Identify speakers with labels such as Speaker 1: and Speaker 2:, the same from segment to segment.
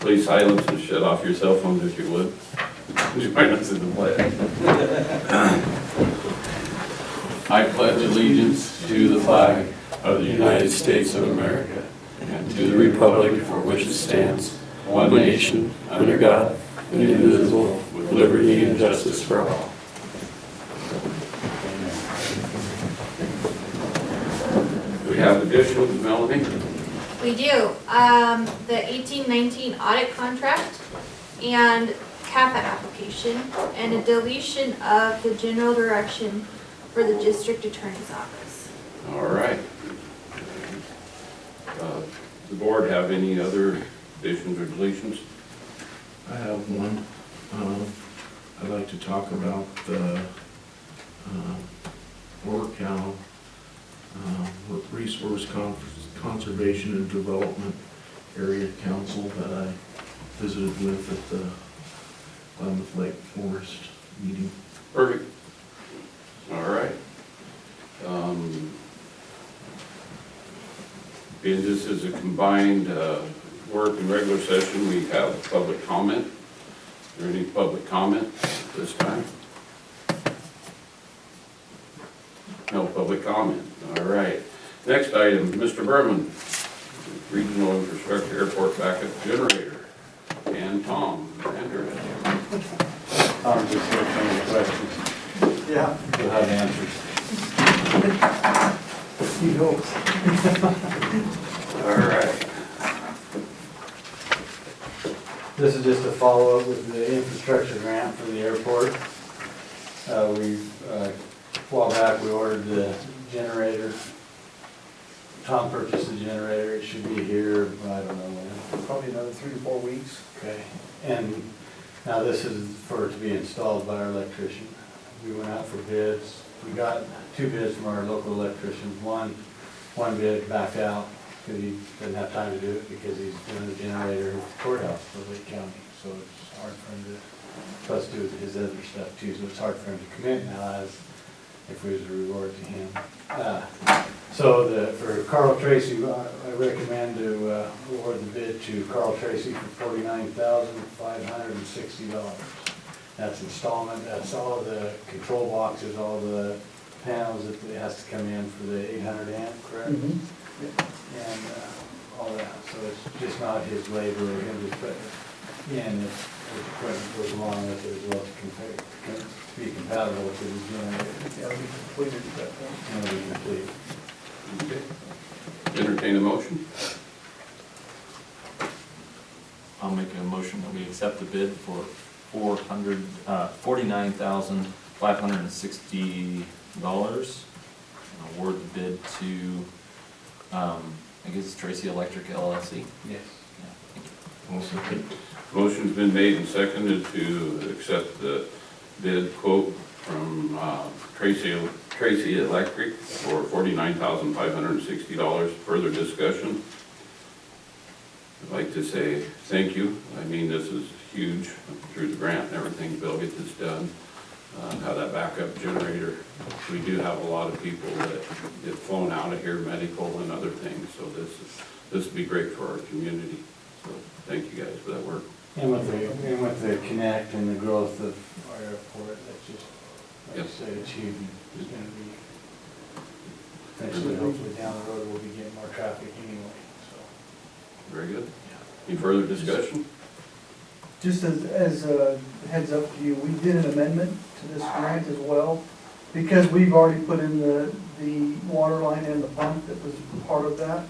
Speaker 1: Please silence and shut off your cell phones if you would. Join us in the pledge. I pledge allegiance to the flag of the United States of America and to the republic for which it stands, one nation, under God, indivisible, with liberty and justice for all. We have additional, Melanie?
Speaker 2: We do. The 18-19 audit contract and CAPA application and a deletion of the general direction for the district attorney's office.
Speaker 1: All right. The board have any other additions or deletions?
Speaker 3: I have one. I'd like to talk about the Orcow Resource Conservation and Development Area Council that I visited with at the Klamath Lake Forest meeting.
Speaker 1: Perfect. All right. Being this is a combined work and regular session, we have public comment. Is there any public comment at this time? No public comment. All right. Next item, Mr. Berman, Regional Infrastructure Airport Backup Generator, and Tom Andrews.
Speaker 4: I'm just here for any questions.
Speaker 5: Yeah,
Speaker 4: You'll have answers.
Speaker 5: he hopes.
Speaker 1: All right.
Speaker 4: This is just a follow-up with the infrastructure grant for the airport. A while back, we ordered the generator. Tom purchased the generator. It should be here, I don't know when.
Speaker 5: Probably another 3 to 4 weeks.
Speaker 4: Okay. And now this is for it to be installed by our electrician. We went out for bids. We got 2 bids from our local electricians. One bid backed out because he didn't have time to do it because he's doing the generator in the courthouse for Lake County. So it's hard for him to, plus do his other stuff too. So it's hard for him to commit now as if we was a reward to him. So for Carl Tracy, I recommend to award the bid to Carl Tracy for $49,560. That's installment, that's all the control boxes, all the panels that it has to come in for the 800 amp, correct? And all that, so it's just not his labor or him just putting it in, if the equipment goes along with it as well to be compatible with his generator.
Speaker 5: Yeah, it'll be completed at that point.
Speaker 4: And it'll be complete.
Speaker 1: Okay. Entertain a motion.
Speaker 6: I'll make a motion that we accept the bid for $49,560 and award the bid to, I guess it's Tracy Electric LLC.
Speaker 4: Yes.
Speaker 6: Yeah, thank you.
Speaker 1: Motion's been made and seconded to accept the bid quote from Tracy Electric for $49,560. Further discussion? I'd like to say thank you. I mean, this is huge through the grant and everything. Bill, get this done. Have that backup generator. We do have a lot of people that get flown out of here, medical and other things. So this would be great for our community. So thank you guys for that work.
Speaker 4: And with the connect and the growth of our airport, that's just, like I said, it's huge. It's gonna be, eventually, hopefully down the road, we'll be getting more traffic anyway, so.
Speaker 1: Very good. Any further discussion?
Speaker 5: Just as a heads up to you, we did an amendment to this grant as well, because we've already put in the water line and the pump that was part of that.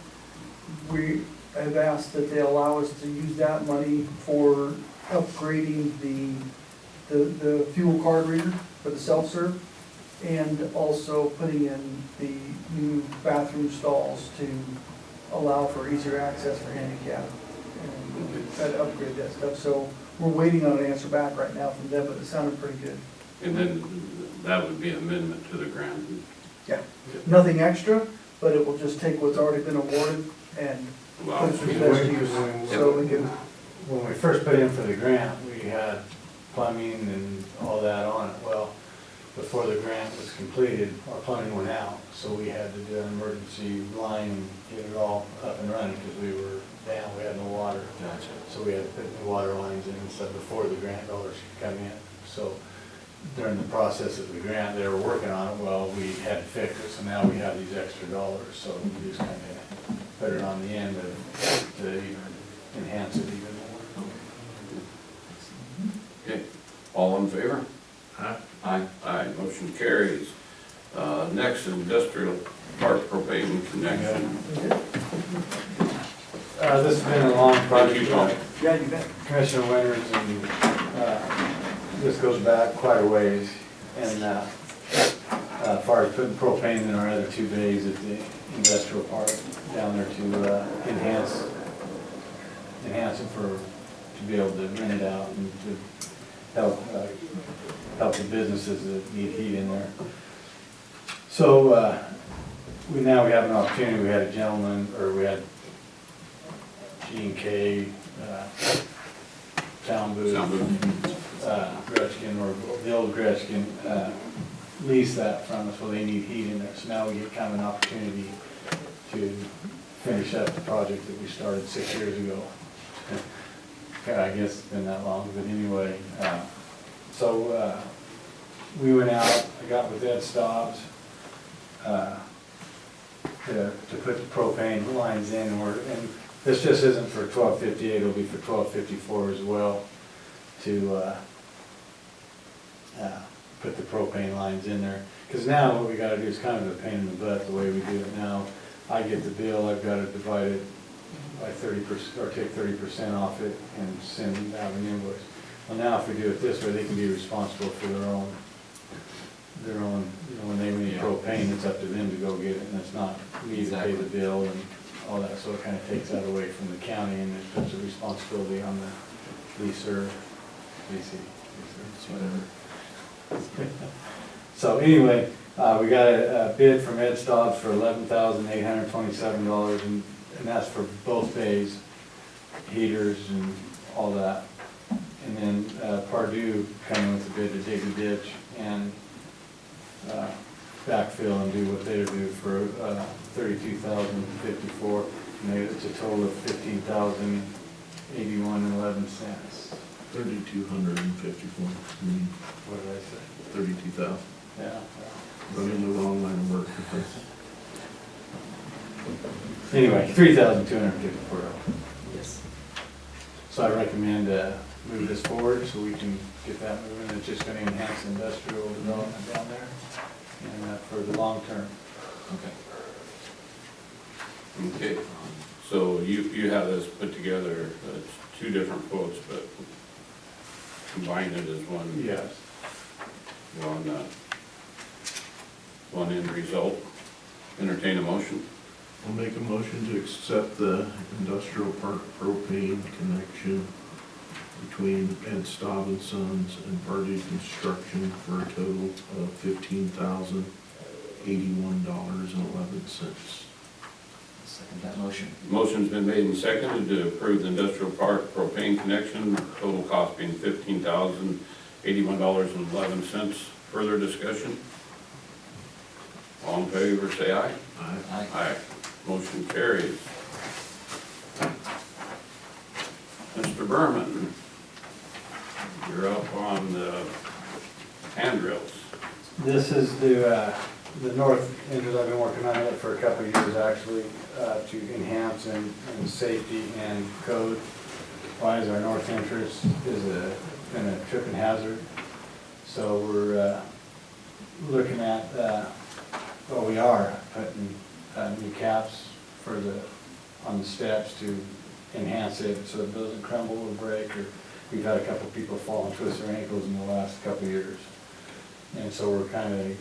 Speaker 5: We have asked that they allow us to use that money for upgrading the fuel card reader for the self-serve, and also putting in the new bathroom stalls to allow for easier access for handicap. And we've got to upgrade that stuff, so we're waiting on an answer back right now from them, but it sounded pretty good.
Speaker 1: And then that would be an amendment to the grant.
Speaker 5: Yeah, nothing extra, but it will just take what's already been awarded and
Speaker 1: Wow.
Speaker 5: put it to the best use, so we can,
Speaker 4: When we first put in for the grant, we had plumbing and all that on it. Well, before the grant was completed, our plumbing went out, so we had to do an emergency line and get it all up and running because we were down, we had no water.
Speaker 6: Gotcha.
Speaker 4: So we had to put new water lines in and stuff before the grant dollars could come in. So during the process of the grant, they were working on it, well, we had to fix it, so now we have these extra dollars, so we just kind of put it on the end to even enhance it even more.
Speaker 1: Okay, all in favor?
Speaker 3: Aye.
Speaker 1: Aye. Aye, motion carries. Next, industrial park propane connection.
Speaker 4: This has been a long
Speaker 1: Thank you,
Speaker 4: project.
Speaker 1: Tom.
Speaker 5: Yeah, you bet.
Speaker 4: Commissioner Winters, and this goes back quite a ways. And as far as putting propane in our other two bays at the industrial park down there to enhance it to be able to rent it out and to help the businesses that need heat in there. So now we have an opportunity. We had a gentleman, or we had G&K, Sound Booth, Gretchen, or the old Gretchen, lease that from us, well, they need heat in there. So now we get kind of an opportunity to finish up the project that we started 6 years ago. I guess it's been that long, but anyway, so we went out, I got with Ed Stobbs to put the propane lines in, and this just isn't for 1258, it'll be for 1254 as well, to put the propane lines in there. Because now what we gotta do is kind of a pain in the butt the way we do it now. I get the bill, I've gotta divide it by 30%, or take 30% off it and send out an invoice. Well, now if we do it this way, they can be responsible for their own, you know, when they need propane, it's up to them to go get it, and it's not me to pay the bill and all that, so it kind of takes that away from the county, and it puts the responsibility on the leaser, whatever. So anyway, we got a bid from Ed Stobbs for $11,827, and that's for both bays, heaters and all that. And then Pardue coming with a bid to dig a ditch and backfill and do what they do for $32,054, and it's a total of $15,081.11.
Speaker 3: 3,254.
Speaker 4: What did I say?
Speaker 3: 32,000.
Speaker 4: Yeah.
Speaker 3: Running the wrong line of work.
Speaker 4: Anyway, $3,254.
Speaker 6: Yes.
Speaker 4: So I recommend move this forward so we can get that moving. It's just going to enhance industrial development down there and for the long term.
Speaker 1: Okay, so you have this put together, it's two different quotes, but combine it as one.
Speaker 4: Yes.
Speaker 1: One end result. Entertain a motion.
Speaker 3: I'll make a motion to accept the industrial park propane connection between Ed Staub and Sons and Pardue Construction for a total of $15,081.11.
Speaker 6: Second that motion.
Speaker 1: Motion's been made and seconded to approve the industrial park propane connection, total cost being $15,081.11. Further discussion? All in favor, say aye.
Speaker 3: Aye.
Speaker 6: Aye.
Speaker 1: Aye. Motion carries. Mr. Berman, you're up on the handrails.
Speaker 4: This is the north entrance. I've been working on it for a couple of years actually to enhance and safety and code wise. Our north entrance is been a tripping hazard. So we're looking at, well, we are putting new caps for on the steps to enhance it so it doesn't crumble or break. Or we've had a couple of people fall and twist their ankles in the last couple of years. And so we're going to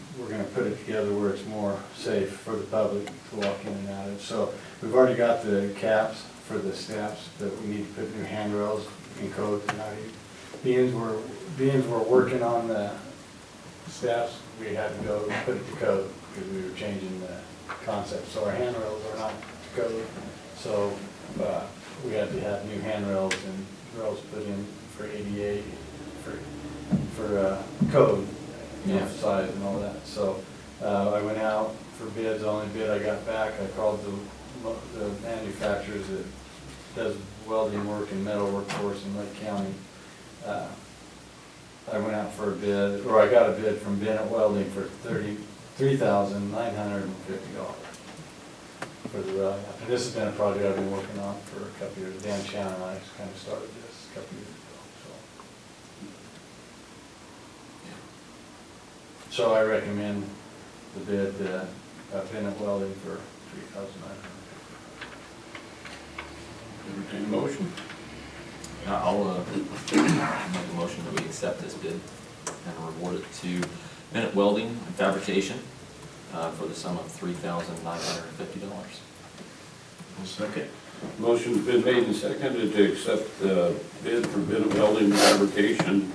Speaker 4: put it together where it's more safe for the public to walk in and out of. So we've already got the caps for the steps, but we need to put new handrails in code tonight. Being we're working on the steps, we had to go put it to code because we were changing the concept. So our handrails are not to code. So we had to have new handrails and rails put in for ADA, for code.
Speaker 6: Yeah.
Speaker 4: Size and all that. So I went out for bids. The only bid I got back, I called the manufacturers that does welding work and metal metal workforce in Lake County. I went out for a bid, or I got a bid from Bennett Welding for $33,950 for the rally. And this has been a project I've been working on for a couple years. Dan Chan and I kind of started this a couple years ago, so. So I recommend the bid, Bennett Welding for $3,950.
Speaker 1: Entertain a motion.
Speaker 6: I'll make a motion that we accept this bid and reward it to Bennett Welding and Fabrication for the sum of $3,950.
Speaker 3: Second.
Speaker 1: Motion's been made and seconded to accept the bid for Bennett Welding and Fabrication,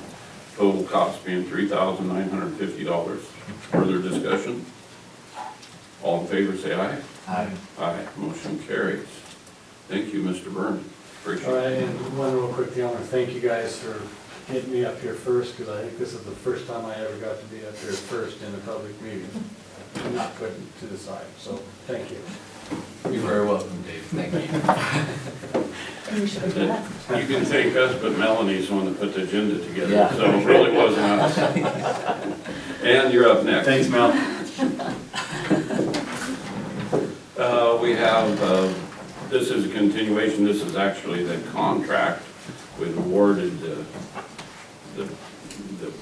Speaker 1: total cost being $3,950. Further discussion? All in favor, say aye.
Speaker 6: Aye.
Speaker 1: Aye, motion carries. Thank you, Mr. Byrne. Appreciate
Speaker 4: All right,
Speaker 1: it.
Speaker 4: and one real quick thing, I want to thank you guys for getting me up here first, because I think this is the first time I ever got to be up here first in a public meeting, not put to the side, so thank you.
Speaker 6: You're very welcome, Dave. Thank you.
Speaker 2: You should have done that.
Speaker 1: You can thank us, but Melanie's the one that put the agenda together,
Speaker 6: Yeah.
Speaker 1: so it really wasn't us. And you're up next.
Speaker 4: Thanks, Mel.
Speaker 1: We have, this is a continuation, this is actually the contract. We've awarded the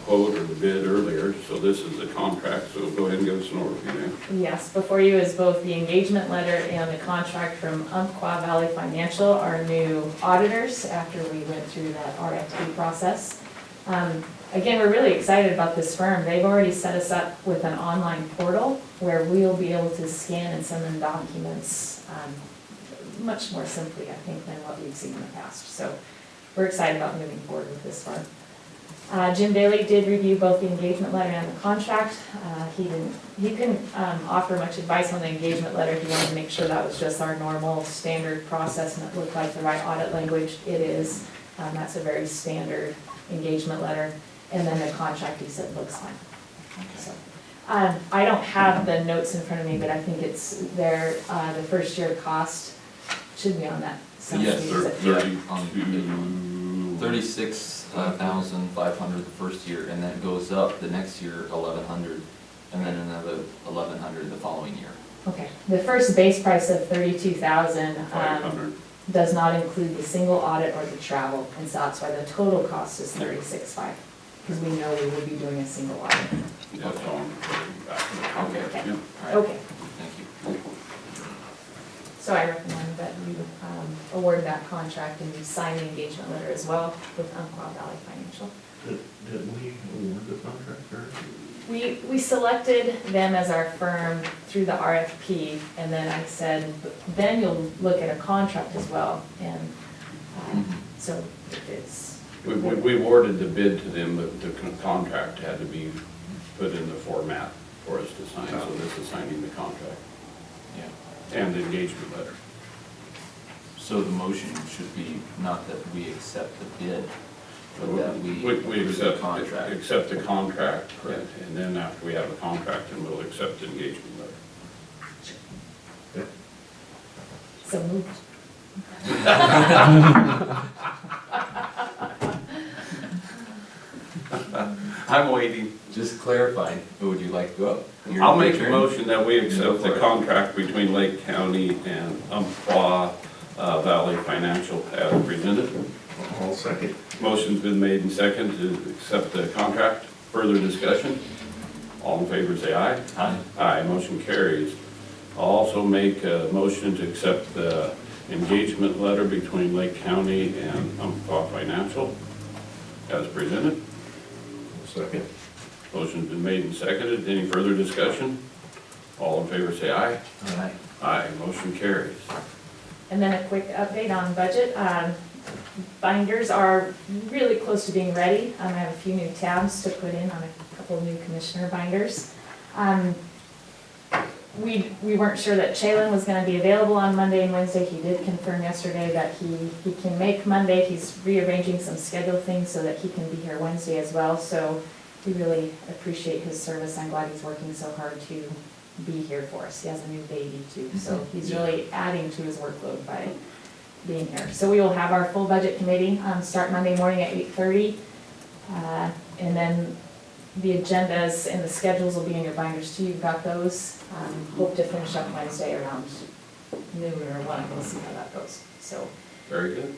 Speaker 1: quote or the bid earlier, so this is the contract, so go ahead and give us an overview, Dan.
Speaker 7: Yes, before you is both the engagement letter and the contract from Umpqua Valley Financial, our new auditors, after we went through that RFP process. Again, we're really excited about this firm. They've already set us up with an online portal where we'll be able to scan and send them documents much more simply, I think, than what we've seen in the past. So we're excited about moving forward with this firm. Jim Bailey did review both the engagement letter and the contract. He couldn't offer much advice on the engagement letter. He wanted to make sure that was just our normal standard process and it looked like the right audit language. It is. That's a very standard engagement letter. And then the contract, he said, looks fine. So, I don't have the notes in front of me, but I think it's there. The first year cost should be on that.
Speaker 6: Yes,
Speaker 7: Is it?
Speaker 6: 36,500 the first year, and then it goes up the next year 1,100, and then another 1,100 the following year.
Speaker 7: Okay, the first base price of $32,000
Speaker 1: 500.
Speaker 7: does not include the single audit or the travel, and so that's why the total cost is $36,500, because we know we will be doing a single audit.
Speaker 1: That's all I'm putting back.
Speaker 6: Okay.
Speaker 7: Okay.
Speaker 1: Yep.
Speaker 6: All right.
Speaker 7: Okay,
Speaker 6: Thank you.
Speaker 7: so I recommend that you award that contract and you sign the engagement letter as well with Umpqua Valley Financial.
Speaker 3: Did we award the contract already?
Speaker 7: We selected them as our firm through the RFP, and then I said, then you'll look at a contract as well, and so it's.
Speaker 1: We awarded the bid to them, but the contract had to be put in the format for us to sign, so this is signing the contract
Speaker 6: Yeah.
Speaker 1: and the engagement letter.
Speaker 6: So the motion should be not that we accept the bid, but that we
Speaker 1: We
Speaker 6: approve
Speaker 1: accept,
Speaker 6: the contract.
Speaker 1: accept the contract,
Speaker 6: Correct.
Speaker 1: and then after we have a contract, then we'll accept the engagement letter.
Speaker 7: So moved.
Speaker 1: I'm waiting.
Speaker 6: Just clarifying, who would you like to go up?
Speaker 1: I'll make a motion that we accept the contract between Lake County and Umpqua Valley Financial as presented.
Speaker 3: All second.
Speaker 1: Motion's been made and seconded to accept the contract. Further discussion? All in favor say aye.
Speaker 6: Aye.
Speaker 1: Aye, motion carries. I'll also make a motion to accept the engagement letter between Lake County and Umpqua Financial as presented.
Speaker 3: Second.
Speaker 1: Motion's been made and seconded. Any further discussion? All in favor say aye.
Speaker 6: Aye.
Speaker 1: Aye, motion carries.
Speaker 7: And then a quick update on budget. Binders are really close to being ready. I have a few new tabs to put in on a couple new commissioner binders. We weren't sure that Chalen was gonna be available on Monday and Wednesday. He did confirm yesterday that he can make Monday. He's rearranging some schedule things so that he can be here Wednesday as well. So we really appreciate his service. I'm glad he's working so hard to be here for us. He has a new baby too, so he's really adding to his workload by being here. So we will have our full budget committee, start Monday morning at 8:30. And then the agendas and the schedules will be in your binders too, you've got those. Hope to finish up Wednesday around noon or 1, we'll see how that goes. So,
Speaker 1: Very good.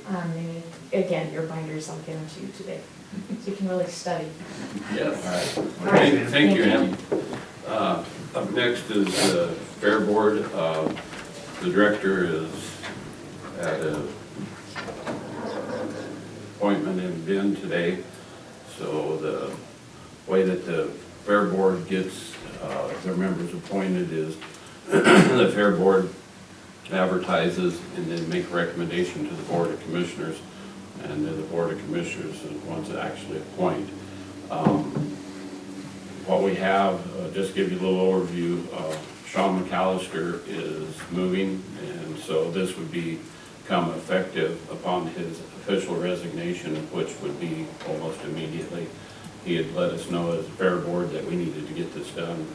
Speaker 7: again, your binders I'll give them to you today, so you can really study.
Speaker 1: Yes.
Speaker 6: All right.
Speaker 1: Thank you,
Speaker 7: Thank
Speaker 1: Ann. Up next is the Fair Board. The director is at an appointment in Bend today. So the way that the Fair Board gets their members appointed is the Fair Board advertises and then make a recommendation to the Board of Commissioners, and then the Board of Commissioners is the ones that actually appoint. What we have, just give you a little overview, Sean McAllister is moving, and so this would become effective upon his official resignation, which would be almost immediately. He had let us know as a Fair Board that we needed to get this done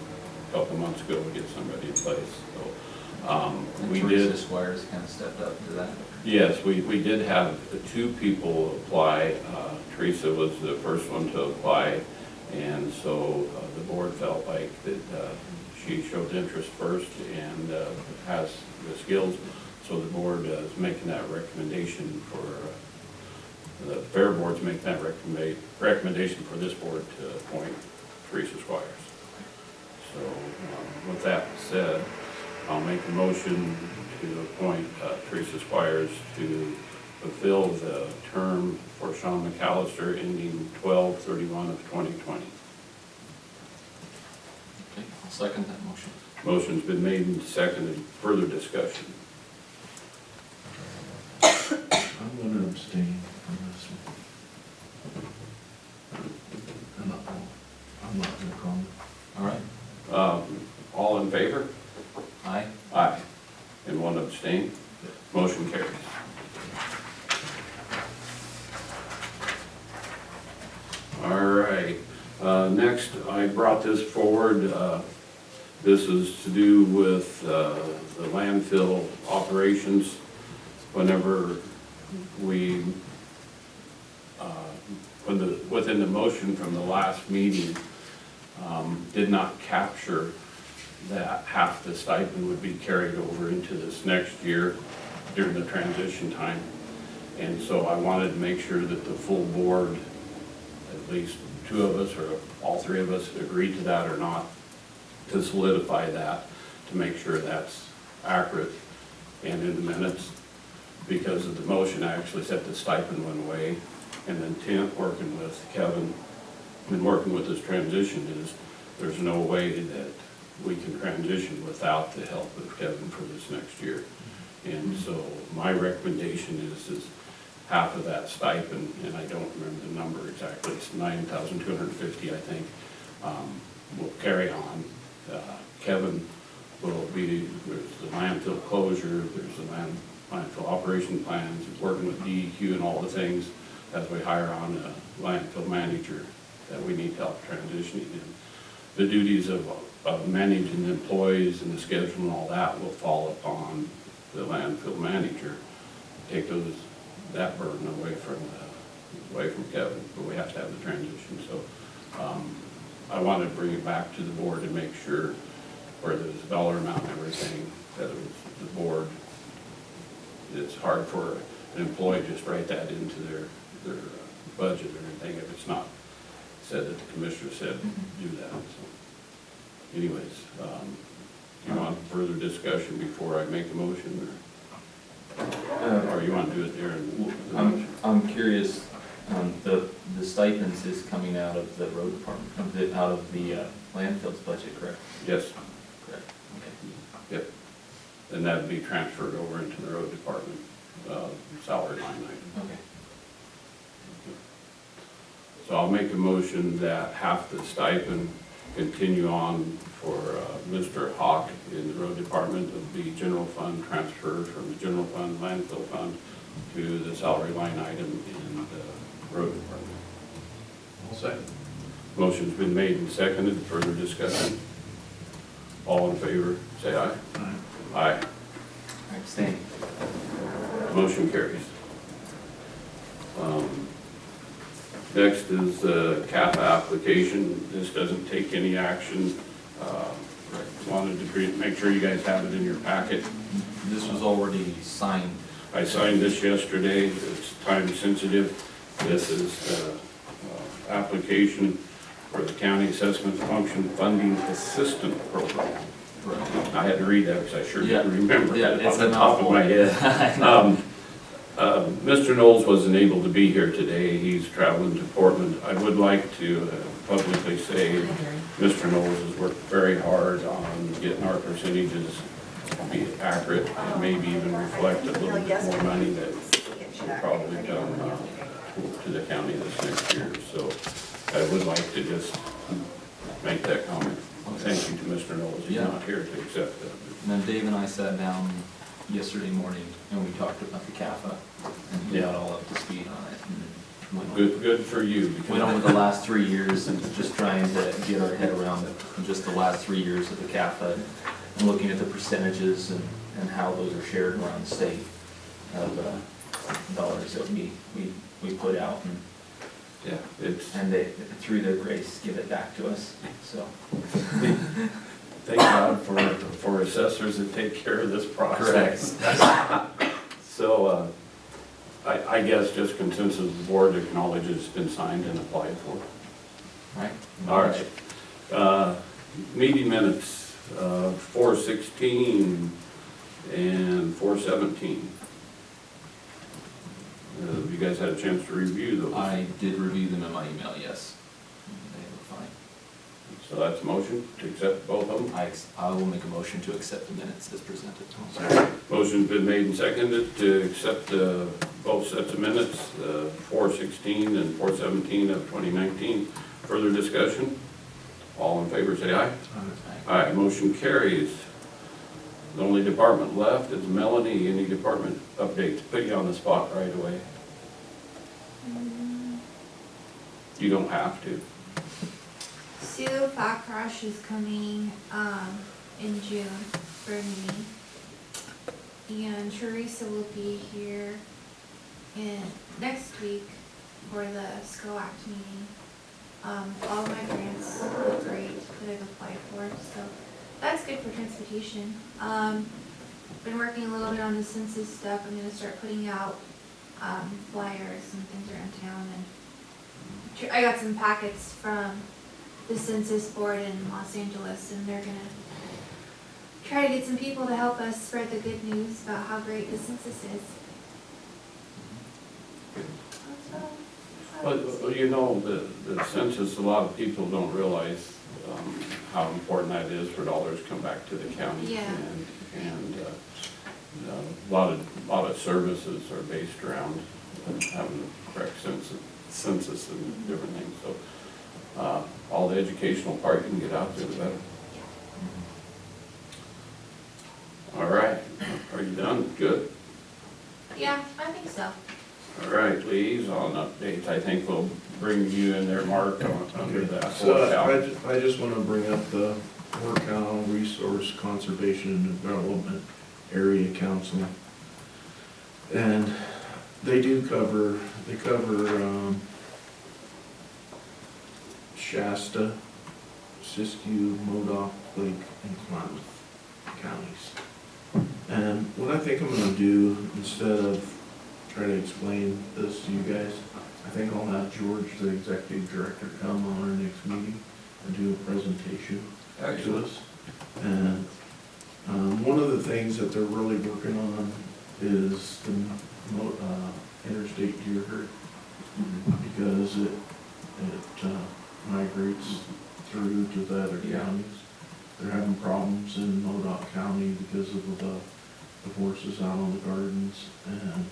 Speaker 1: a couple months ago to get somebody in place. So we
Speaker 6: Teresa
Speaker 1: did.
Speaker 6: Squires kind of stepped up to that.
Speaker 1: Yes, we did have 2 people apply. Teresa was the first one to apply, and so the board felt like that she showed interest first and has the skills. So the board is making that recommendation for, the Fair Board's making that recommendation for this board to appoint Teresa Squires. So with that said, I'll make a motion to appoint Teresa Squires to fulfill the term for Sean McAllister ending 12/31 of 2020.
Speaker 6: Okay, I'll second that motion.
Speaker 1: Motion's been made and seconded. Further discussion.
Speaker 3: I'm gonna abstain from this one. I'm not gonna comment.
Speaker 6: All right.
Speaker 1: All in favor?
Speaker 6: Aye.
Speaker 1: Aye. And 1 abstain. Motion carries. All right. Next, I brought this forward. This is to do with the landfill operations. Whenever we, within the motion from the last meeting, did not capture that half the stipend would be carried over into this next year during the transition time. And so I wanted to make sure that the full board, at least 2 of us or all 3 of us, agreed to that or not, to solidify that, to make sure that's accurate and in the minutes. Because of the motion, I actually set the stipend one way, and then Tim, working with Kevin and working with this transition, is there's no way that we can transition without the help of Kevin for this next year. And so my recommendation is half of that stipend, and I don't remember the number exactly, it's $9,250, I think, will carry on. Kevin will be, there's the landfill closure, there's the landfill operation plans, working with DEQ and all the things as we hire on a landfill manager that we need help transitioning in. The duties of managing the employees and the schedule and all that will fall upon the landfill manager. Take that burden away from Kevin, but we have to have the transition. So I wanted to bring it back to the board and make sure where there's a dollar amount and everything, that it was the board. It's hard for an employee to just write that into their budget or anything if it's not said that the commissioner said do that. So anyways, do you want further discussion before I make a motion, or you want to do it there?
Speaker 6: I'm curious, the stipends is coming out of the road department, out of the landfill's budget, correct?
Speaker 1: Yes.
Speaker 6: Correct. Okay.
Speaker 1: Yep. And that'd be transferred over into the road department salary line item.
Speaker 6: Okay.
Speaker 1: So I'll make a motion that half the stipend continue on for Mr. Hawk in the road department of the general fund, transfer from the general fund, landfill fund, to the salary line item in the road department.
Speaker 3: I'll second.
Speaker 1: Motion's been made and seconded. Further discussion? All in favor, say aye.
Speaker 3: Aye.
Speaker 1: Aye.
Speaker 6: Abstain.
Speaker 1: Motion carries. Next is the CAFA application. This doesn't take any action. Wanted to make sure you guys have it in your packet.
Speaker 6: This was already signed.
Speaker 1: I signed this yesterday. It's time sensitive. This is the application for the County Assessment Function Funding Assistant Program.
Speaker 6: Right.
Speaker 1: I had to read that because I sure didn't remember
Speaker 6: Yeah,
Speaker 1: it
Speaker 6: it's
Speaker 1: off the
Speaker 6: a
Speaker 1: top of my
Speaker 6: mouthful.
Speaker 1: head. Mr. Knowles wasn't able to be here today. He's traveling to Portland. I would like to publicly say Mr. Knowles has worked very hard on getting our percentages to be accurate and maybe even reflect a little bit more money that we'll probably come to the county this next year. So I would like to just make that comment. Thank you to Mr. Knowles. He's
Speaker 6: Yeah.
Speaker 1: not here to accept that.
Speaker 6: And then Dave and I sat down yesterday morning and we talked about the CAFA and he got all up to speed on it. And went over-
Speaker 1: Good for you. because-
Speaker 6: Went over the last 3 years and just trying to get our head around just the last 3 years of the CAFA and looking at the percentages and how those are shared around the state of dollars that we put out
Speaker 1: Yeah, it's,
Speaker 6: and they, through their grace, give it back to us, so.
Speaker 1: thank God for assessors that take care of this process. So, I guess just consensus of the board acknowledges it's been signed and applied for.
Speaker 6: Right?
Speaker 1: All right. Meeting minutes, 4/16 and 4/17. Have you guys had a chance to review those?
Speaker 6: I did review them in my email, yes. They were fine.
Speaker 1: So that's a motion to accept both of them?
Speaker 6: I will make a motion to accept the minutes as presented.
Speaker 1: Motion's been made and seconded to accept both sets of minutes, 4/16 and 4/17 of 2019. Further discussion? All in favor, say aye. Aye, motion carries. The only department left is Melanie. Any department updates? Put you on the spot right away. You don't have to.
Speaker 2: Sue Fakrash is coming, in June for a meeting. And Teresa will be here next week for the SCOAC meeting. All my grants look great that I've applied for, so that's good for transportation. Been working a little bit on the census stuff. I'm gonna start putting out, flyers and things around town, and I got some packets from the census board in Los Angeles, and they're gonna try to get some people to help us spread the good news about how great the census is.
Speaker 1: Well, you know, the census, a lot of people don't realize how important that is for dollars come back to the county.
Speaker 2: Yeah.
Speaker 1: And a lot of services are based around having the correct census and different things. So all the educational part you can get out there, the better. All right, are you done? Good.
Speaker 2: Yeah, I think so.
Speaker 1: All right, liaison updates. I think we'll bring you in there, Mark, under that.
Speaker 3: So I just want to bring up the Workout Resource Conservation and Development Area Council. And they cover Shasta, Siskiyou, Modoc, Lake, and Klamath counties. And what I think I'm gonna do, instead of try to explain this to you guys, I think I'll have George, the executive director, come on our next meeting and do a presentation to us. And one of the things that they're really working on is the interstate deer herd, because it migrates through to the other counties. They're having problems in Modoc County because of the horses out on the gardens and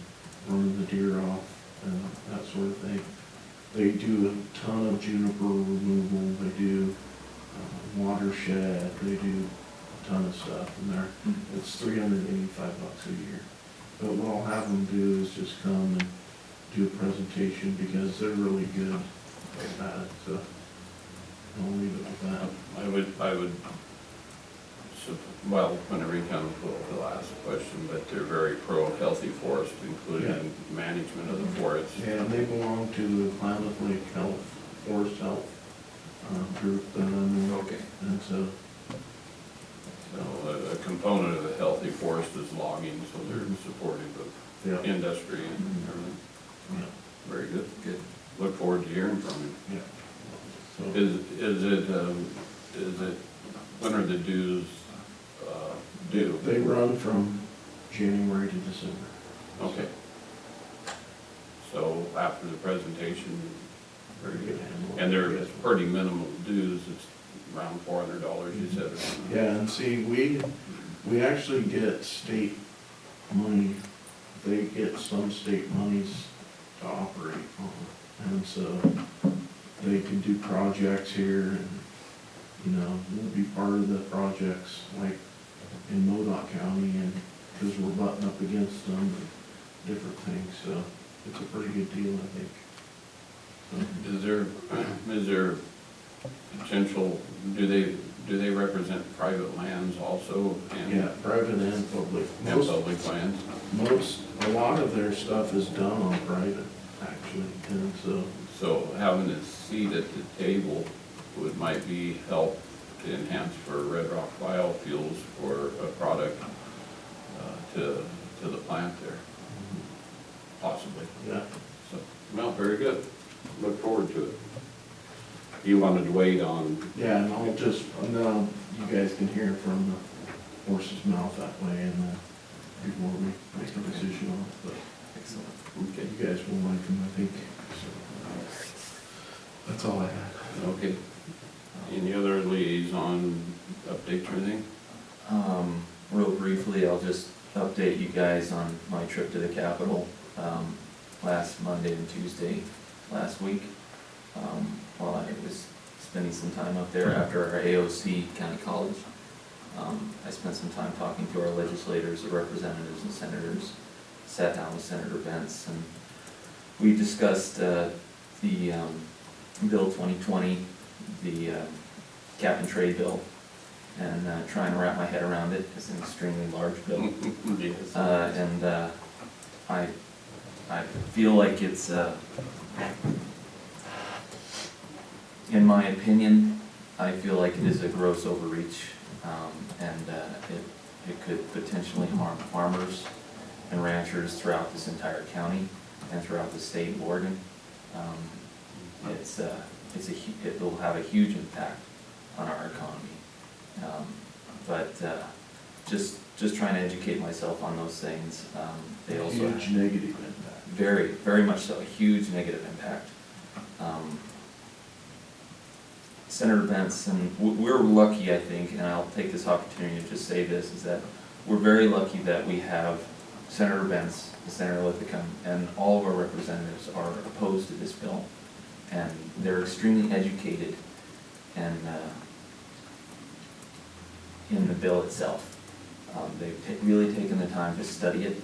Speaker 3: running the deer off and that sort of thing. They do a ton of juniper removal, they do watershed, they do a ton of stuff, and it's $385 a year. But what I'll have them do is just come and do a presentation, because they're really good at it, so I'll leave it with that.
Speaker 1: I would well, whenever he comes, we'll ask a question, but they're very pro-healthy forest, including management of the forests.
Speaker 3: Yeah, and they belong to the Klamath Lake Health, Forest Health group,
Speaker 6: Okay.
Speaker 3: and so,
Speaker 1: So a component of a healthy forest is logging, so they're supportive of
Speaker 3: yeah,
Speaker 1: industry and everything.
Speaker 3: yeah,
Speaker 1: Very good.
Speaker 6: Good.
Speaker 1: Look forward to hearing from him.
Speaker 3: yeah. So,
Speaker 1: Is it, when are the dues due?
Speaker 3: they run from January to December.
Speaker 1: Okay. So after the presentation, very good. And they're pretty minimal dues, it's around $400, you said.
Speaker 3: Yeah, and see, we actually get state money, they get some state monies to operate on. And so they can do projects here and, you know, we'll be part of the projects like in Modoc County and, because we're butting up against them and different things, so it's a pretty good deal, I think. So,
Speaker 1: Is there potential, do they represent private lands also?
Speaker 3: yeah, private and public.
Speaker 1: And public lands?
Speaker 3: A lot of their stuff is done on private, actually, and so,
Speaker 1: So having a seat at the table might be help to enhance for Red Rock biofuels for a product to the plant there, possibly.
Speaker 3: yeah.
Speaker 1: So, well, very good. Look forward to it. You wanted to wait on,
Speaker 3: Yeah, and I'll just, now you guys can hear from the horse's mouth that way and before we make a decision on it, but
Speaker 6: Excellent.
Speaker 1: okay,
Speaker 3: you guys will like them, I think. So that's all I had.
Speaker 1: okay. Any other liaison updates or anything?
Speaker 6: Real briefly, I'll just update you guys on my trip to the Capitol, last Monday and Tuesday last week. While I was spending some time up there after our AOC County College. I spent some time talking to our legislators, the representatives and senators, sat down with Senator Bentz, and we discussed the Bill 2020, the cap and trade bill, and trying to wrap my head around it. It's an extremely large bill.
Speaker 1: Yes.
Speaker 6: I feel like it's, in my opinion, I feel like it is a gross overreach, and it could potentially harm farmers and ranchers throughout this entire county and throughout the state of Oregon. It will have a huge impact on our economy. But just trying to educate myself on those things. They also
Speaker 3: Huge negative impact.
Speaker 6: very, very much so, a huge negative impact. Senator Bentz, and we're lucky, I think, and I'll take this opportunity to just say this, is that we're very lucky that we have Senator Bentz, Senator Lithicum, and all of our representatives are opposed to this bill. And they're extremely educated and in the bill itself. They've really taken the time to study it,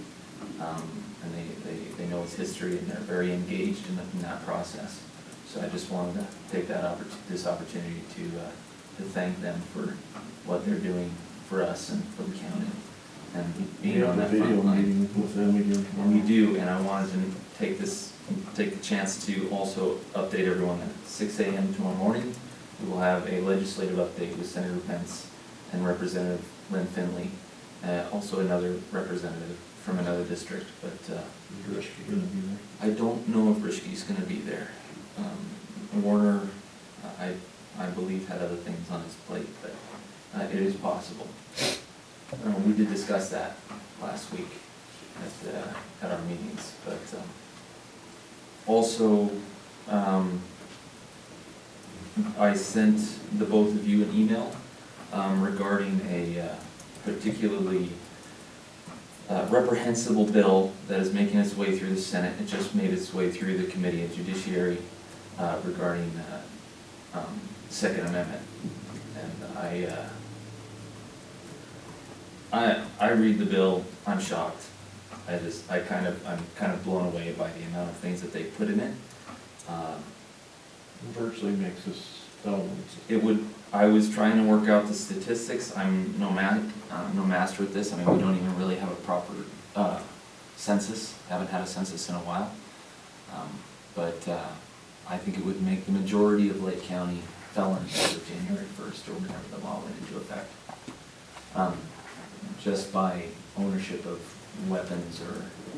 Speaker 6: and they know its history, and they're very engaged in that process. So I just wanted to take this opportunity to thank them for what they're doing for us and for the county, and
Speaker 3: We
Speaker 6: being on
Speaker 3: have a
Speaker 6: that
Speaker 3: video
Speaker 6: front line.
Speaker 3: meeting with them again tomorrow.
Speaker 6: And we do, and I wanted to take the chance to also update everyone that at 6 a.m. tomorrow morning, we will have a legislative update with Senator Pence and Representative Lynn Finley, also another representative from another district, but
Speaker 3: Is Rishke gonna be there?
Speaker 6: I don't know if Rishke's gonna be there. Warner, I believe, had other things on his plate, but it is possible. We did discuss that last week at our meetings, but also, I sent the both of you an email regarding a particularly reprehensible bill that is making its way through the Senate. It just made its way through the Committee of Judiciary regarding Second Amendment. And I read the bill, I'm shocked. I'm kind of blown away by the amount of things that they put in it.
Speaker 3: Virtually makes us felons.
Speaker 6: It would I was trying to work out the statistics. I'm no master at this. I mean, we don't even really have a proper census. Haven't had a census in a while. But I think it would make the majority of Lake County felons as of January 1st or whenever the law went into effect. Just by ownership of weapons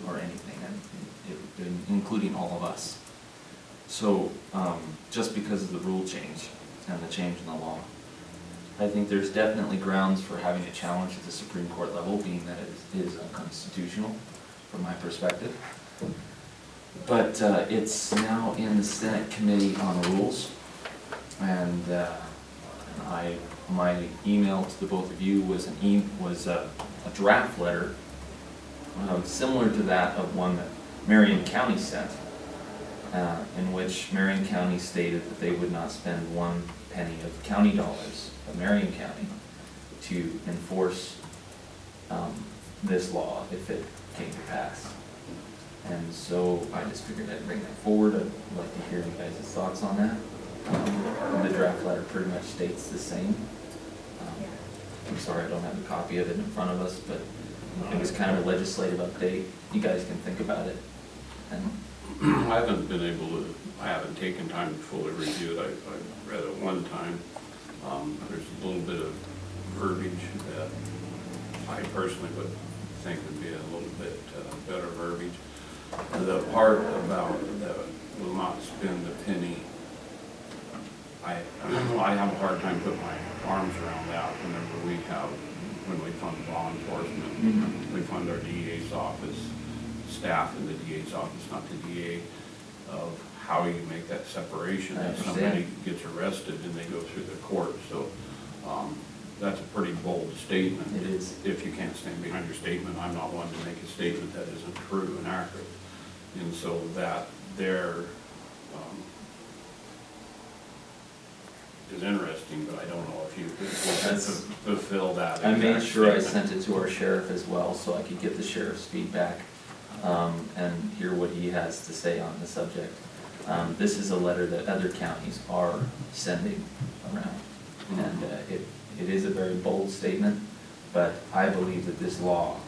Speaker 6: or anything, and including all of us. So, just because of the rule change and the change in the law, I think there's definitely grounds for having a challenge at the Supreme Court level, being that it is unconstitutional from my perspective. But it's now in the Senate Committee on Rules, and my email to the both of you was a draft letter similar to that of one that Marion County sent, in which Marion County stated that they would not spend 1 penny of county dollars of Marion County to enforce this law if it came to pass. And so I just figured I'd bring that forward. I'd like to hear you guys' thoughts on that. The draft letter pretty much states the same. I'm sorry I don't have a copy of it in front of us, but it was kind of a legislative update. You guys can think about it. And
Speaker 1: I haven't been able to, I haven't taken time to fully review it. I've read it one time. There's a little bit of verbiage that I personally would think would be a little bit better verbiage. The part about the will not spend a penny, I have a hard time putting my arms around that when we fund law enforcement. We fund our DA's office, staff in the DA's office, not the DA, of how you make that separation. If somebody gets arrested and they go through the court, so that's a pretty bold statement.
Speaker 6: it is.
Speaker 1: If you can't stand behind your statement, I'm not one to make a statement that isn't true and accurate. And so that there is interesting, but I don't know if you could fulfill that.
Speaker 6: I made sure I
Speaker 1: statement.
Speaker 6: sent it to our sheriff as well, so I could get the sheriff's feedback and hear what he has to say on the subject. This is a letter that other counties are sending around, and it is a very bold statement, but I believe that this law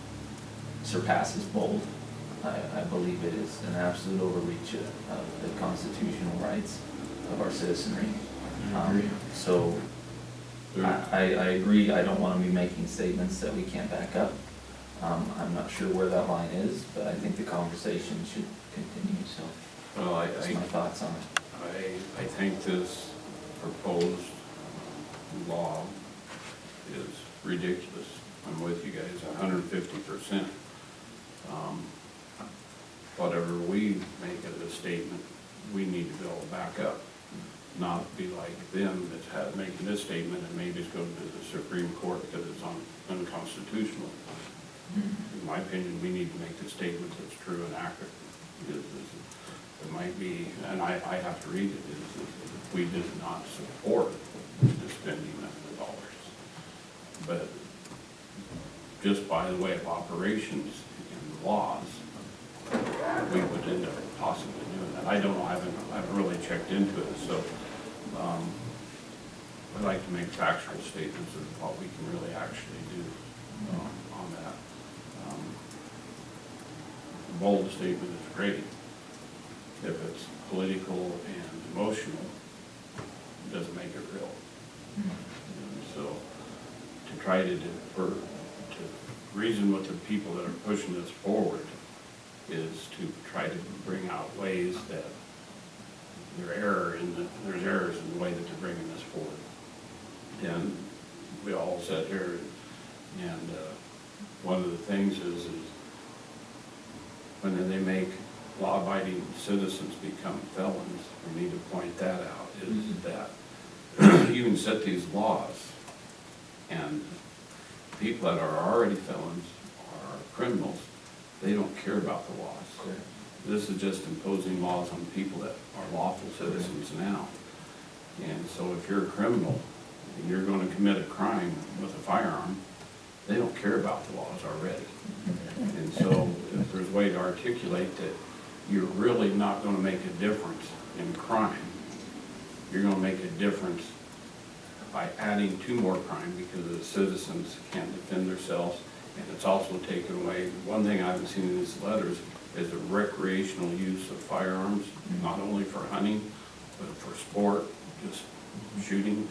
Speaker 6: surpasses bold. I believe it is an absolute overreach of the constitutional rights of our citizenry. So I agree, I don't want to be making statements that we can't back up. I'm not sure where that line is, but I think the conversation should continue, so
Speaker 1: Well,
Speaker 6: that's my thoughts on it.
Speaker 1: I think this proposed law is ridiculous. I'm with you guys 150%. Whatever we make as a statement, we need to go back up. Not be like them that's making this statement and maybe it's going to the Supreme Court because it's unconstitutional. In my opinion, we need to make the statement that's true and accurate. It might be, and I have to read it, we did not support the spending of the dollars. But just by the way of operations and laws, we would end up possibly doing that. I don't know, I haven't really checked into it, so I'd like to make factual statements of what we can really actually do on that. A bold statement is great. If it's political and emotional, it doesn't make it real. And so to try to reason with the people that are pushing this forward is to try to bring out ways that there's errors in the way that they're bringing this forward. And we all sat here and one of the things is when they make law-abiding citizens become felons, we need to point that out, is that you can set these laws and people that are already felons or criminals, they don't care about the laws. This is just imposing laws on people that are lawful citizens now. And so if you're a criminal and you're going to commit a crime with a firearm, they don't care about the laws already. And so if there's a way to articulate that you're really not going to make a difference in crime, you're going to make a difference by adding two more crime because the citizens can't defend themselves, and it's also taken away. One thing I haven't seen in these letters is the recreational use of firearms, not only for hunting, but for sport, just shooting.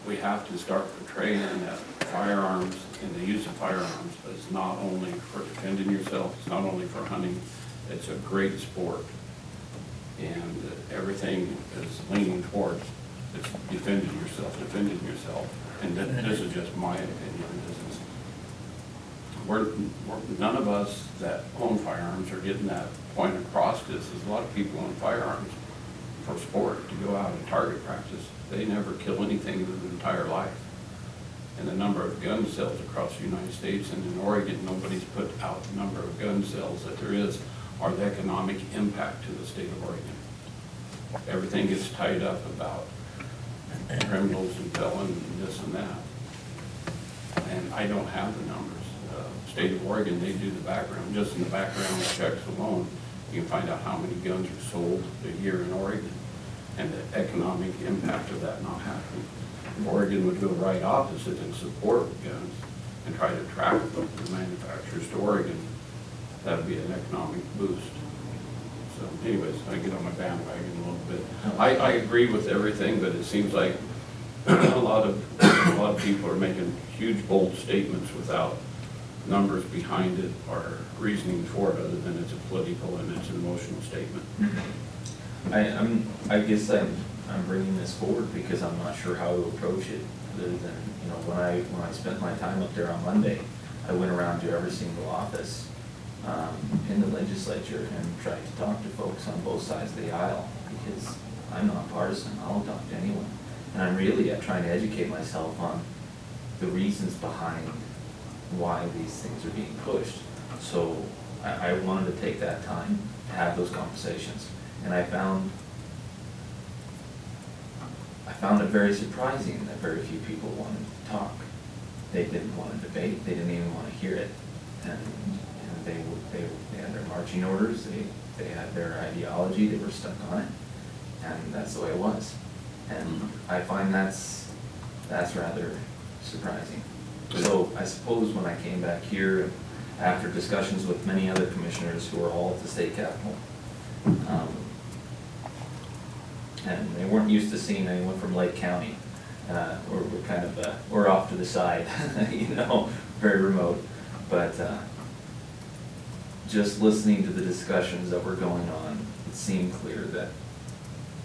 Speaker 1: We have to start portraying that firearms and the use of firearms is not only for defending yourself, it's not only for hunting, it's a great sport. And everything is leaning towards, it's defending yourself. And this is just my opinion. None of us that own firearms are getting that point across, because there's a lot of people own firearms for sport, to go out and target practice. They never kill anything in their entire life. And the number of gun sales across the United States and in Oregon, nobody's put out the number of gun sales that there is, or the economic impact to the state of Oregon. Everything gets tied up about criminals and felons and this and that. And I don't have the numbers. State of Oregon, they do the background. Just in the background checks alone, you can find out how many guns are sold a year in Oregon and the economic impact of that not happening. If Oregon would go right opposite and support guns and try to attract the manufacturers to Oregon, that would be an economic boost. So anyways, I get on my bandwagon a little bit. I agree with everything, but it seems like a lot of people are making huge, bold statements without numbers behind it or reasoning for it, other than it's a political and it's an emotional statement.
Speaker 6: I guess I'm bringing this forward because I'm not sure how to approach it, other than, you know, when I spent my time up there on Monday, I went around to every single office in the legislature and tried to talk to folks on both sides of the aisle, because I'm not partisan. I'll talk to anyone, and I'm really trying to educate myself on the reasons behind why these things are being pushed. So I wanted to take that time to have those conversations, and I found it very surprising that very few people wanted to talk. They didn't want to debate. They didn't even want to hear it, and they had their marching orders. They had their ideology. They were stuck on it, and that's the way it was. And I find that's rather surprising. So I suppose when I came back here, after discussions with many other commissioners who are all at the state capitol, and they weren't used to seeing anyone from Lake County, we're kind of we're off to the side, you know, very remote. But just listening to the discussions that were going on, it seemed clear that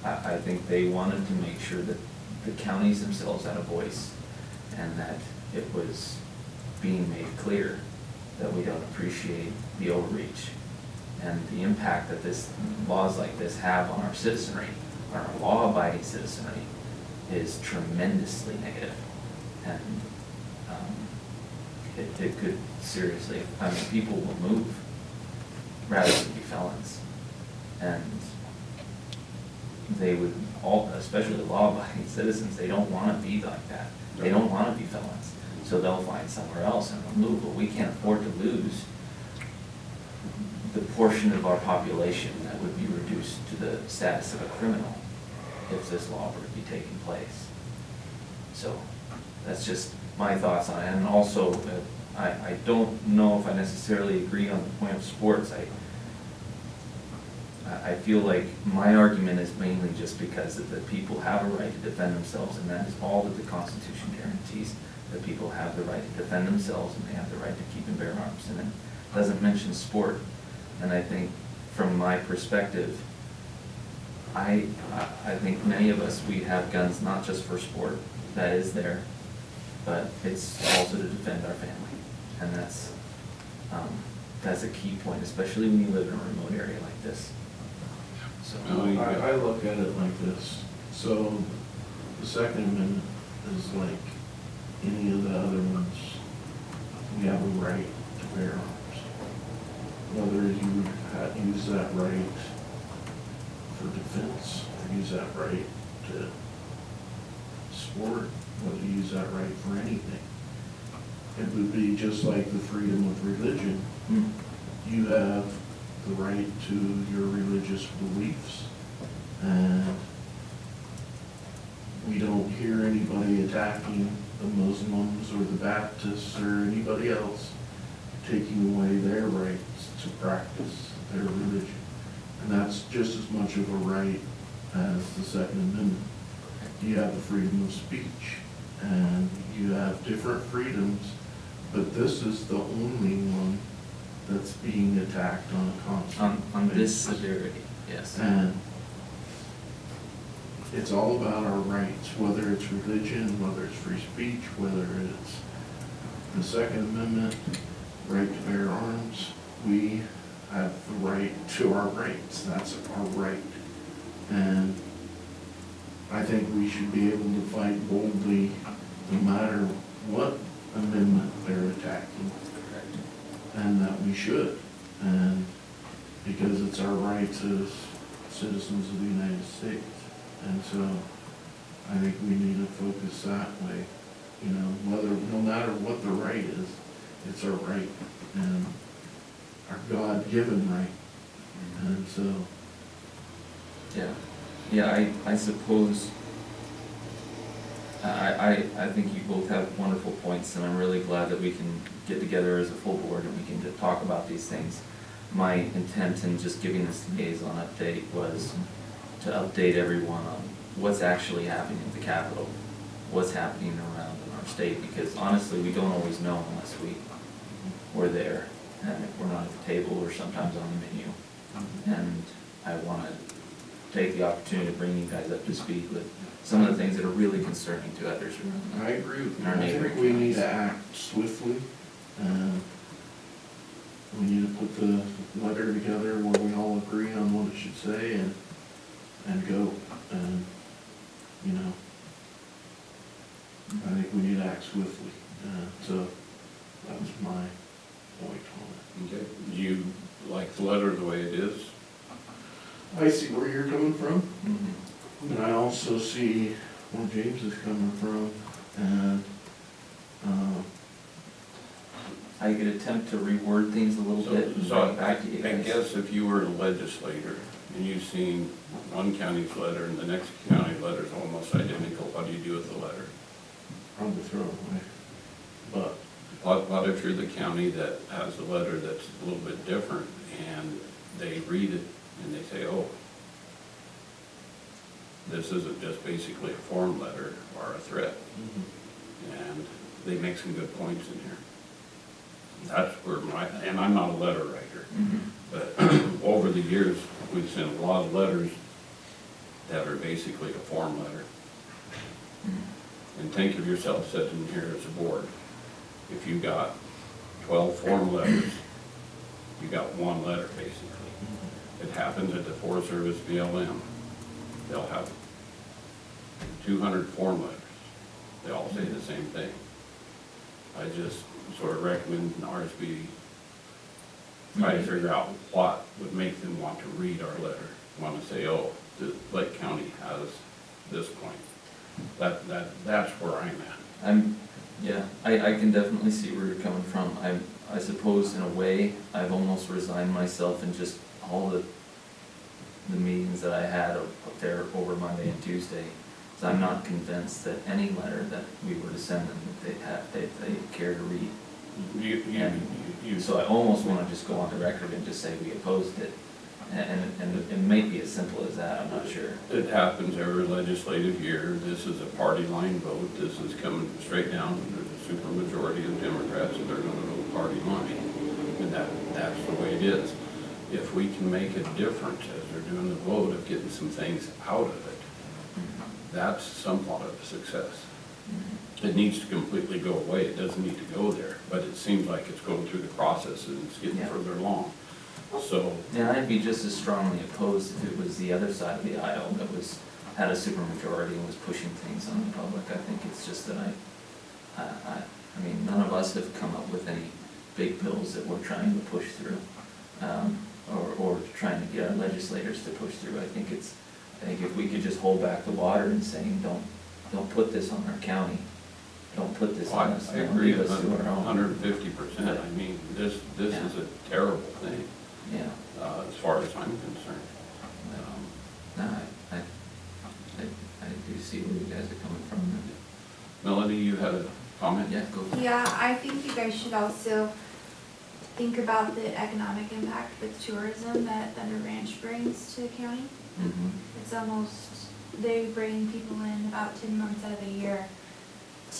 Speaker 6: I think they wanted to make sure that the counties themselves had a voice, and that it was being made clear that we don't appreciate the overreach and the impact that laws like this have on our citizenry, on our law-abiding citizenry, is tremendously negative. And it could seriously, I mean, people will move rather than be felons. And they would all, especially law-abiding citizens, they don't want to be like that. They don't want to be felons. So they'll find somewhere else and they'll move. But we can't afford to lose the portion of our population that would be reduced to the status of a criminal if this law were to be taking place. So that's just my thoughts on it. And also, I don't know if I necessarily agree on the point of sports. I feel like my argument is mainly just because that the people have a right to defend themselves, and that is all that the Constitution guarantees, that people have the right to defend themselves and they have the right to keep and bear arms. And it doesn't mention sport. And I think from my perspective, I think many of us, we have guns not just for sport, that is there, but it's also to defend our family. And that's a key point, especially when you live in a remote area like this. So
Speaker 3: I look at it like this. So the Second Amendment is like any of the other ones. We have a right to bear arms. Whether you use that right for defense, or use that right to sport, whether you use that right for anything. It would be just like the freedom of religion. You have the right to your religious beliefs, and we don't attacking the Muslims or the Baptists or anybody else, taking away their rights to practice their religion. And that's just as much of a right as the Second Amendment. You have the freedom of speech, and you have different freedoms, but this is the only one that's being attacked on a constant
Speaker 6: On this
Speaker 3: basis.
Speaker 6: severity, yes.
Speaker 3: And it's all about our rights, whether it's religion, whether it's free speech, whether it's the Second Amendment, right to bear arms. We have the right to our rights. That's our right. And I think we should be able to fight boldly no matter what amendment they're attacking. And that we should. And because it's our rights as citizens of the United States. And so I think we need to focus that way. You know, no matter what the right is, it's our right and our God-given right. And so,
Speaker 6: Yeah, I suppose, I think you both have wonderful points, and I'm really glad that we can get together as a full board and we can just talk about these things. My intent in just giving this liaison update was to update everyone on what's actually happening at the Capitol, what's happening around in our state, because honestly, we don't always know unless we're there, and if we're not at the table or sometimes on the menu. And I want to take the opportunity to bring you guys up to speed with some of the things that are really concerning to others around.
Speaker 3: I agree with
Speaker 6: In
Speaker 3: you.
Speaker 6: our
Speaker 3: I
Speaker 6: neighboring
Speaker 3: think we need
Speaker 6: counties.
Speaker 3: to act swiftly. And we need to put the letter together where we all agree on what it should say and go. And, you know, I think we need to act swiftly. So that was my point on
Speaker 1: Okay, do you like the letter the way it is?
Speaker 3: it. I see where you're coming from,
Speaker 6: Mhm.
Speaker 3: and I also see where James is coming from, and,
Speaker 6: I could attempt to reword things a little bit and
Speaker 1: So
Speaker 6: bring it back to you
Speaker 1: I
Speaker 6: guys.
Speaker 1: guess if you were a legislator and you've seen one county's letter and the next county letter's almost identical, what do you do with the letter?
Speaker 3: probably throw it away. But
Speaker 1: What if you're the county that has a letter that's a little bit different and they read it and they say, oh, this isn't just basically a form letter or a threat, and they make some good points in here. That's where and I'm not a letter writer,
Speaker 6: Mhm.
Speaker 1: but over the years, we've sent a lot of letters that are basically a form letter.
Speaker 6: Mhm.
Speaker 1: And think of yourself sitting here as a board. If you got 12 form letters, you got one letter basically. It happens at the Forest Service BLM. They'll have 200 form letters. They all say the same thing. I just sort of recommend ours be, try to figure out what would make them want to read our letter. Want to say, oh, the Lake County has this point. That's where I'm at.
Speaker 6: I can definitely see where you're coming from. I suppose in a way, I've almost resigned myself in just all the meetings that I had up there over Monday and Tuesday. So I'm not convinced that any letter that we were to send them, that they care to read. So I almost want to just go on the record and just say we opposed it. And it may be as simple as that, I'm not sure.
Speaker 1: It happens every legislative year. This is a party line vote. This is coming straight down. There's a supermajority of Democrats, and they're going to vote party line. And that's the way it is. If we can make a difference as they're doing the vote of getting some things out of it, that's somewhat of a success. It needs to completely go away. It doesn't need to go there, but it seems like it's going through the process and it's getting
Speaker 6: Yeah.
Speaker 1: further along. So,
Speaker 6: And I'd be just as strongly opposed if it was the other side of the aisle that had a supermajority and was pushing things on the public. I think it's just that I mean, none of us have come up with any big bills that we're trying to push through, or trying to get our legislators to push through. I think if we could just hold back the water and saying, don't put this on our county, don't put this on us,
Speaker 1: I
Speaker 6: don't
Speaker 1: agree
Speaker 6: leave us to our own.
Speaker 1: 150%. I mean, this is a terrible thing,
Speaker 6: Yeah,
Speaker 1: as far as I'm concerned.
Speaker 6: no, I do see where you guys are coming from.
Speaker 1: Melody, you had a comment?
Speaker 6: Yeah, go.
Speaker 2: Yeah, I think you guys should also think about the economic impact with tourism that Thunder Ranch brings to the county.
Speaker 6: Mhm.
Speaker 2: It's almost, they bring people in about 10 months out of the year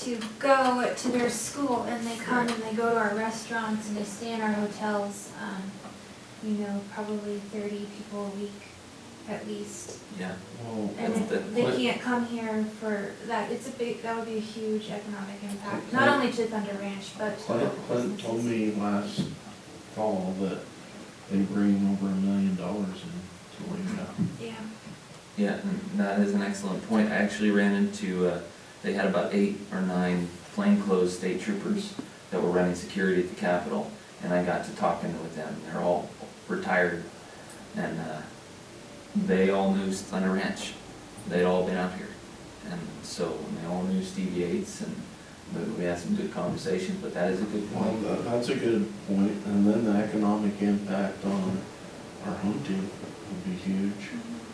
Speaker 2: to go to their school, and they come and they go to our restaurants and they stay in our hotels. You know, probably 30 people a week at least.
Speaker 6: Yeah.
Speaker 3: Well,
Speaker 2: And
Speaker 6: That's
Speaker 2: if
Speaker 6: the-
Speaker 2: they can't come here for that, it's a big, that would be a huge economic impact, not
Speaker 3: Clint-
Speaker 2: only to Thunder Ranch, but to local
Speaker 3: Clint told
Speaker 2: businesses.
Speaker 3: me last fall that they bring over $1 million in touring.
Speaker 2: Yeah.
Speaker 6: Yeah, and that is an excellent point. I actually ran into, they had about 8 or 9 plainclothes state troopers that were running security at the Capitol, and I got to talking with them. They're all retired, and they all knew Thunder Ranch. They'd all been out here, and so they all knew Steve Yates, and we had some good conversations, but that is a good
Speaker 3: Well,
Speaker 6: point.
Speaker 3: that's a good point, and then the economic impact on our hunting would be huge,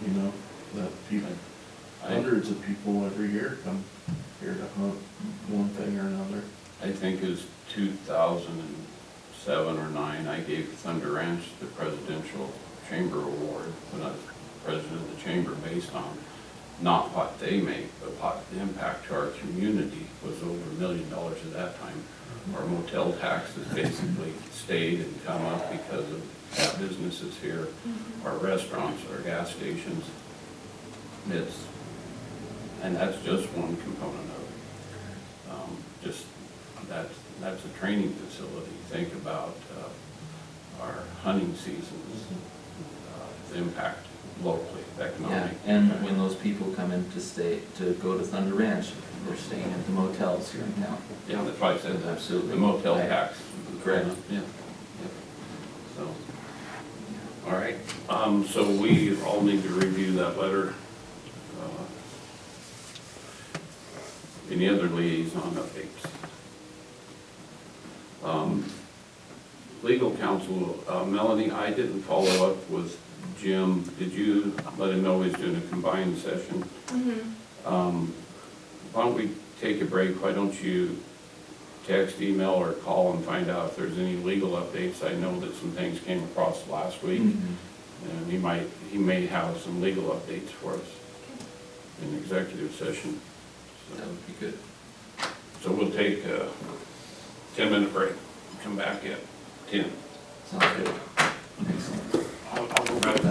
Speaker 3: you know, that people, hundreds of people every year come here to hunt one thing or another.
Speaker 1: I think it was 2007 or 9, I gave Thunder Ranch the Presidential Chamber Award when I was president of the chamber, based on not what they make, but what the impact to our community was. Over $1 million at that time. Our motel taxes basically stayed and come up because of that businesses here, our restaurants, our gas stations. And that's just one component of it. Just, that's a training facility. Think about our hunting seasons, the impact locally,
Speaker 6: Yeah,
Speaker 1: economic.
Speaker 6: and
Speaker 1: impact.
Speaker 6: when those people come in to stay, to go to Thunder Ranch, they're staying at the motels here in town.
Speaker 1: Yeah, that's why I said that.
Speaker 6: Absolutely.
Speaker 1: The motel
Speaker 6: Right.
Speaker 1: tax.
Speaker 6: Correct.
Speaker 1: Yeah, yeah. So, all right, so we all need to review that letter. Any other liaison updates? Legal counsel, Melanie, I didn't follow up with Jim. Did you let him know he's doing a combined session? Why don't we take a break? Why don't you text, email, or call and find out if there's any legal updates? I know that some things came across last week, and he may have some legal updates for us in executive session.
Speaker 6: That would be good.
Speaker 1: So we'll take a 10-minute break, come back at 10.
Speaker 6: Sounds good. Excellent.
Speaker 1: I'll go grab that.